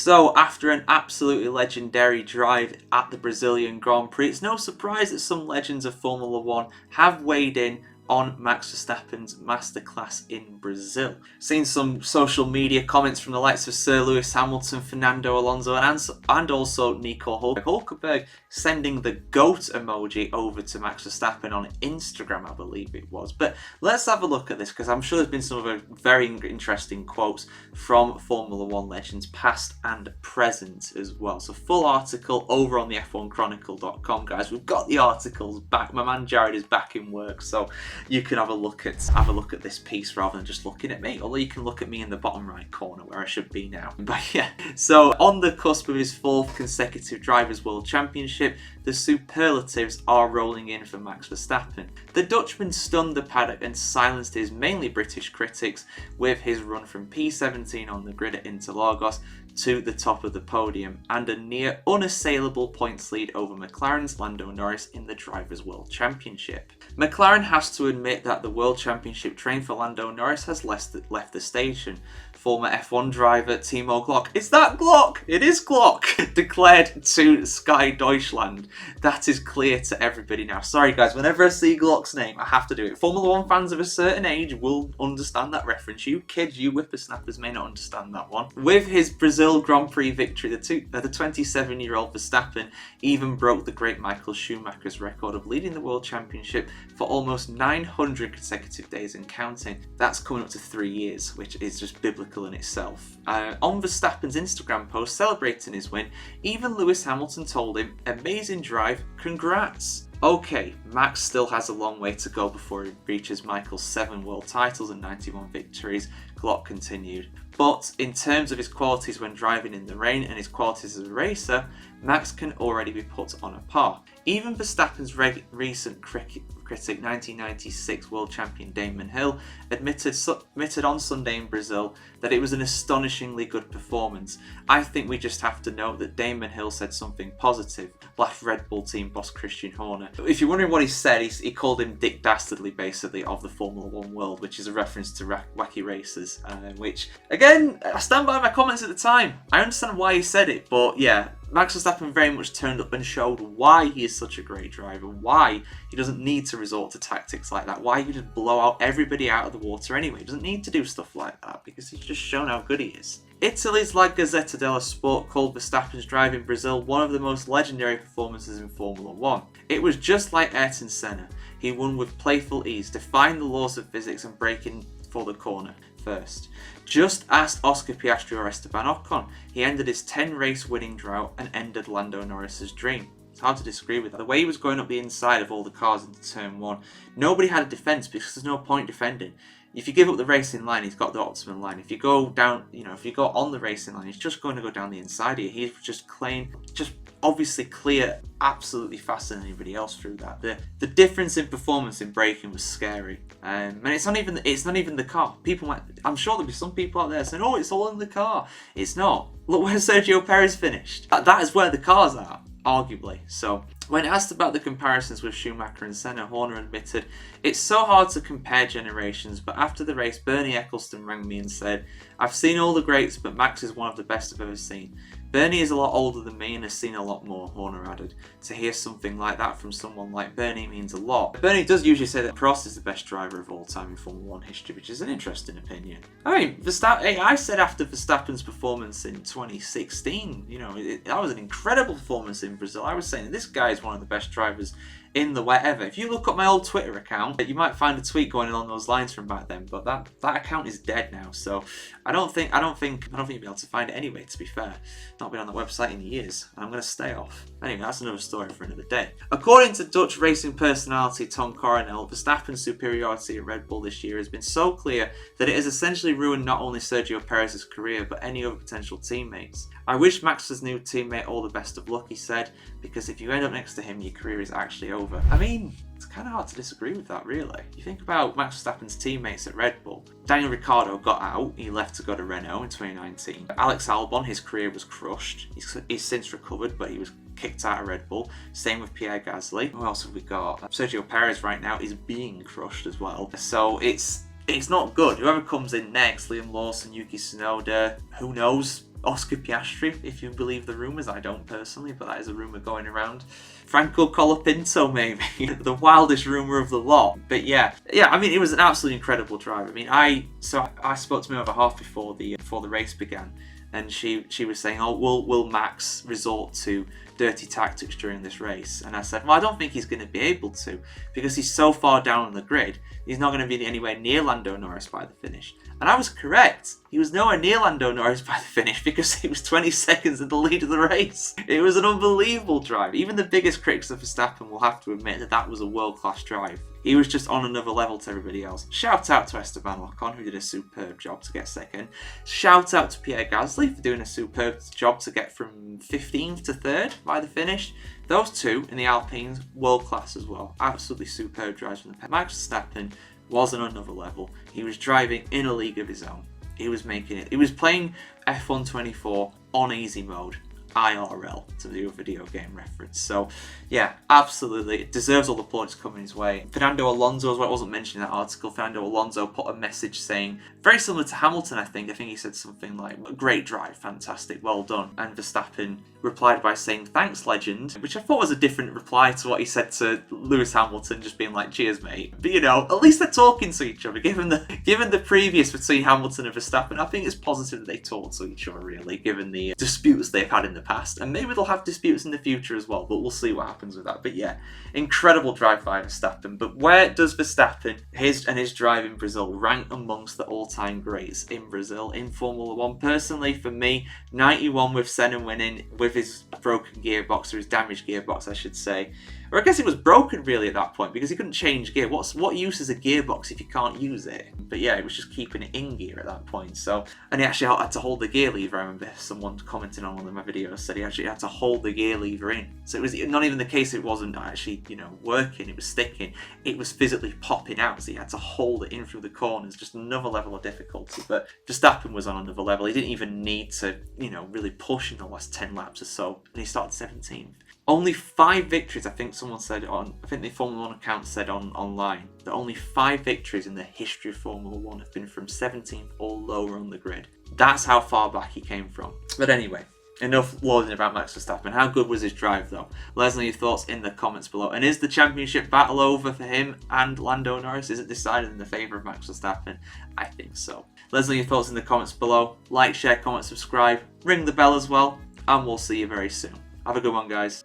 So after an absolutely legendary drive at the Brazilian Grand Prix, it's no surprise that some legends of Formula 1 have weighed in on Max Verstappen's masterclass in Brazil. Seen some social media comments from the likes of Sir Lewis Hamilton, Fernando Alonso and also Nico Hulkenberg sending the GOAT emoji over to Max Verstappen on Instagram, I believe it was. But let's have a look at this, because I'm sure there's been some other very interesting quotes from Formula 1 legends past and present as well. So full article over on the F1Chronicle.com, guys. We've got the articles back. My man Jared is back in work, so you can have a look at this piece rather than just looking at me. Although you can look at me in the bottom right corner where I should be now. But yeah, so on the cusp of his 4th consecutive Drivers' World Championship, the superlatives are rolling in for Max Verstappen. The Dutchman stunned the paddock and silenced his mainly British critics with his run from P17 on the grid at Interlagos to the top of the podium and a near unassailable points lead over McLaren's Lando Norris in the Drivers' World Championship. McLaren has to admit that the World Championship train for Lando Norris has left the station. Former F1 driver Timo Glock, is that Glock? It is Glock, declared to Sky Deutschland. That is clear to everybody now. Sorry guys, whenever I see Glock's name, I have to do it. Formula 1 fans of a certain age will understand that reference. You kids, you whippersnappers may not understand that one. With his Brazil Grand Prix victory, the 27-year-old Verstappen even broke the great Michael Schumacher's record of leading the World Championship for almost 900 consecutive days and counting. That's coming up to 3 years, which is just biblical in itself. On Verstappen's Instagram post celebrating his win, even Lewis Hamilton told him, "Amazing drive, congrats." Okay, Max still has a long way to go before he reaches Michael's 7 world titles and 91 victories, Glock continued. But in terms of his qualities when driving in the rain and his qualities as a racer, Max can already be put on a par. Even Verstappen's recent critic, 1996 world champion Damon Hill, admitted on Sunday in Brazil that it was an astonishingly good performance. I think we just have to note that Damon Hill said something positive, laughed Red Bull team boss Christian Horner. If you're wondering what he said, he called him Dick Dastardly, basically, of the Formula 1 world, which is a reference to wacky racers, which, again, I stand by my comments at the time. I understand why he said it, but yeah, Max Verstappen very much turned up and showed why he is such a great driver, why he doesn't need to resort to tactics like that, why he can just blow out everybody out of the water anyway. He doesn't need to do stuff like that because he's just shown how good he is. Italy's La Gazzetta dello Sport called Verstappen's drive in Brazil one of the most legendary performances in Formula 1. It was just like Ayrton Senna. He won with playful ease, defying the laws of physics and braking for the corner first. Just asked Oscar Piastri or Esteban Ocon. He ended his 10-race winning drought and ended Lando Norris's dream. It's hard to disagree with that. The way he was going up the inside of all the cars into turn 1, nobody had a defence because there's no point defending. If you give up the racing line, he's got the optimum line. If you go down, if you go on the racing line, he's just going to go down the inside of you. He's just obviously clear, absolutely faster than anybody else through that. The difference in performance in braking was scary, and it's not even the car. I'm sure there'll be some people out there saying, "Oh, it's all in the car." It's not. Look where Sergio Perez finished. That is where the cars are, arguably. So when asked about the comparisons with Schumacher and Senna, Horner admitted, "It's so hard to compare generations, but after the race, Bernie Ecclestone rang me and said, 'I've seen all the greats, but Max is one of the best I've ever seen.' Bernie is a lot older than me and has seen a lot more," Horner added. To hear something like that from someone like Bernie means a lot. Bernie does usually say that Prost is the best driver of all time in Formula 1 history, which is an interesting opinion. I mean, I said after Verstappen's performance in 2016, that was an incredible performance in Brazil. I was saying this guy is one of the best drivers in the wherever. If you look at my old Twitter account, you might find a tweet going along those lines from back then, but that account is dead now, so I don't think you'll be able to find it anyway, to be fair. Not been on the website in years, and I'm going to stay off. Anyway, that's another story for another day. According to Dutch racing personality Tom Coronel, Verstappen's superiority at Red Bull this year has been so clear that it has essentially ruined not only Sergio Perez's career, but any other potential teammates. "I wish Max's new teammate all the best of luck," he said, "because if you end up next to him, your career is actually over." I mean, it's kind of hard to disagree with that, really. You think about Max Verstappen's teammates at Red Bull. Daniel Ricciardo got out. He left to go to Renault in 2019. Alex Albon, his career was crushed. He's since recovered, but he was kicked out of Red Bull. Same with Pierre Gasly. Who else have we got? Sergio Perez right now is being crushed as well. So it's not good. Whoever comes in next, Liam Lawson, Yuki Tsunoda, who knows? Oscar Piastri, if you believe the rumours. I don't personally, but that is a rumour going around. Franco Colapinto, maybe. The wildest rumour of the lot. But yeah, I mean, it was an absolutely incredible drive. I mean, I spoke to my other half before the race began, and she was saying, oh, will Max resort to dirty tactics during this race? And I said, well, I don't think he's going to be able to, because he's so far down on the grid. He's not going to be anywhere near Lando Norris by the finish. And I was correct. He was nowhere near Lando Norris by the finish, because he was 20 seconds in the lead of the race. It was an unbelievable drive. Even the biggest critics of Verstappen will have to admit that that was a world-class drive. He was just on another level to everybody else. Shout out to Esteban Ocon, who did a superb job to get second. Shout out to Pierre Gasly for doing a superb job to get from 15th to 3rd by the finish. Those two in the Alpines, world class as well. Absolutely superb drives from the pair. Max Verstappen was on another level. He was driving in a league of his own. He was making it. He was playing F1 24 on easy mode. IRL, to do a video game reference. So yeah, absolutely, it deserves all the plaudits coming his way. Fernando Alonso, as well, wasn't mentioned in that article. Fernando Alonso put a message saying, very similar to Hamilton, I think he said something like, great drive, fantastic, well done. And Verstappen replied by saying, thanks legend, which I thought was a different reply to what he said to Lewis Hamilton, just being like, cheers mate. But you know, at least they're talking to each other. Given the previous between Hamilton and Verstappen, I think it's positive that they talk to each other, really, given the disputes they've had in the past, and maybe they'll have disputes in the future as well, but we'll see what happens with that. But yeah, incredible drive by Verstappen. But where does Verstappen, his drive in Brazil, rank amongst the all-time greats in Brazil in Formula 1? Personally, for me, 91 with Senna winning, with his broken gearbox, or his damaged gearbox I should say, or I guess it was broken really at that point, because he couldn't change gear. What use is a gearbox if you can't use it? But yeah, it was just keeping it in gear at that point. So, and he actually had to hold the gear lever. I remember someone commenting on one of my videos said he actually had to hold the gear lever in. So it was not even the case it wasn't actually, working, it was sticking. It was physically popping out, so he had to hold it in through the corners. Just another level of difficulty. But Verstappen was on another level. He didn't even need to, really push in the last 10 laps or so, and he started 17th. Only 5 victories, I think someone said the Formula 1 account said online, that only 5 victories in the history of Formula 1 have been from 17th or lower on the grid. That's how far back he came from. But anyway, enough lauding about Max Verstappen. How good was his drive though? Let us know your thoughts in the comments below. And is the championship battle over for him and Lando Norris? Is it decided in the favour of Max Verstappen? I think so. Let us know your thoughts in the comments below. Like, share, comment, subscribe, ring the bell as well, and we'll see you very soon. Have a good one, guys.